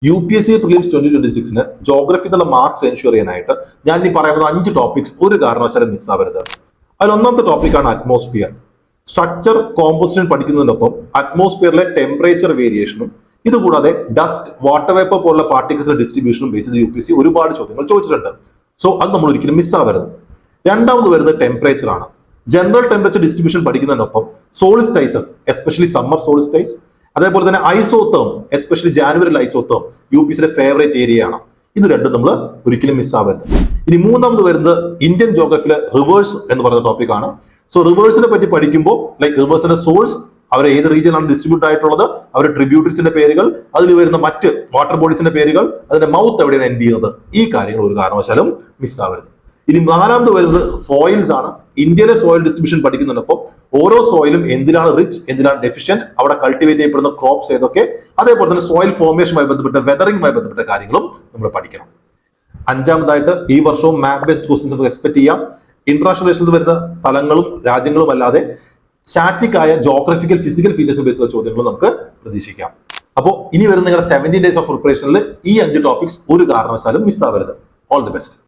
UPSC prelims 2026 geography എന്നുള്ള marks ensure ചെയ്യാനായിട്ട് ഞാൻ ഈ പറയുന്ന 5 ടോപ്പിക്സ് ഒരു കാരണവശാലും മിസ്സാവരുത്. അതിൽ ഒന്നാമത്തെ ടോപ്പിക്കാണ് അറ്റ്മോസ്ഫിയർ. സ്ട്രക്ചർ കോമ്പോസിഷൻ പഠിക്കുന്നതിനൊപ്പം അറ്റ്മോസ്ഫിയറിലെ ടെമ്പറേച്ചർ വേരിയേഷനും ഇതുകൂടാതെ ഡസ്റ്റ്, വാട്ടർ വേപ്പർ പോലുള്ള പാർട്ടിക്കിൾസിന്റെ ഡിസ്ട്രിബ്യൂഷനും ബേസ് ചെയ്ത് UPSC ഒരുപാട് ചോദ്യങ്ങൾ ചോദിച്ചിട്ടുണ്ട്. സോ അത് നമ്മൾ ഒരിക്കലും മിസ്സാവരുത്. രണ്ടാമത് വരുന്നത് ടെമ്പറേച്ചർ ആണ്. ജനറൽ ടെമ്പറേച്ചർ ഡിസ്ട്രിബ്യൂഷൻ പഠിക്കുന്നതിനൊപ്പം സോളിസ്റ്റൈസസ്, എസ്പെഷ്യലി സമ്മർ സോളിസ്റ്റൈസ്, അതേപോലെ തന്നെ ഐസോതേം, എസ്പെഷ്യലി ജാനുവരിയിൽ ഐസോതേം UPSCയുടെ ഫേവറേറ്റ് ഏരിയ ആണ്. ഇത് രണ്ടും നമ്മൾ ഒരിക്കലും മിസ്സാവരുത്. ഇനി മൂന്നാമത് വരുന്നത് ഇന്ത്യൻ ജോഗ്രഫിയിലെ റിവേഴ്സ് എന്ന് പറയുന്ന ടോപ്പിക്കാണ്. സോ റിവേഴ്സിനെ പറ്റി പഠിക്കുമ്പോൾ റിവേഴ്സിന്റെ സോഴ്സ്, അവർ ഏത് റീജിയനാണ് ഡിസ്ട്രിബ്യൂട്ട് ആയിട്ടുള്ളത്, അവരുടെ ട്രിബ്യൂട്ടറീസിന്റെ പേരുകൾ, അതിൽ വരുന്ന മറ്റ് വാട്ടർ ബോഡീസിന്റെ പേരുകൾ, അതിന്റെ മൗത്ത് എവിടെയാണ് എൻഡ് ചെയ്യുന്നത്, ഈ കാര്യങ്ങൾ ഒരു കാരണവശാലും മിസ്സാവരുത്. ഇനി നാലാമത് വരുന്നത് സോയിൽസ് ആണ്. ഇന്ത്യയിലെ സോയിൽ ഡിസ്ട്രിബ്യൂഷൻ പഠിക്കുന്നുണ്ടപ്പോൾ ഓരോ സോയിലും എന്തിനാണ് റിച്ച്, എന്തിനാണ് ഡെഫിഷ്യന്റ്, അവിടെ കൾട്ടിവേറ്റ് ചെയ്യപ്പെടുന്ന ക്രോപ്സ് ഏതൊക്കെ, അതേപോലെ തന്നെ സോയിൽ ഫോർമേഷനുമായി ബന്ധപ്പെട്ട വെതറിംഗുമായി ബന്ധപ്പെട്ട കാര്യങ്ങളും നമ്മൾ പഠിക്കണം. അഞ്ചാമതായിട്ട് ഈ വർഷവും മാപ്പ് ബേസ്ഡ് ക്വസ്റ്റ്യൻസ് നമുക്ക് എക്സ്പെക്ട് ചെയ്യാം. ഇന്റർനാഷണൽ റിലേഷൻസ് വരുന്ന സ്ഥലങ്ങളും രാജ്യങ്ങളും അല്ലാതെ സ്റ്റാറ്റിക് ആയ ജോഗ്രഫിക്കൽ ഫിസിക്കൽ ഫീച്ചേഴ്സ് ബേസ് ചെയ്ത ചോദ്യങ്ങളും നമുക്ക് പ്രതീക്ഷിക്കാം. അപ്പോൾ ഇനി വരുന്ന നിങ്ങളുടെ 17 days ഓഫ് പ്രിപ്പറേഷനിൽ ഈ 5 ടോപ്പിക്സ് ഒരു കാരണവശാലും മിസ്സാവരുത്. All the best.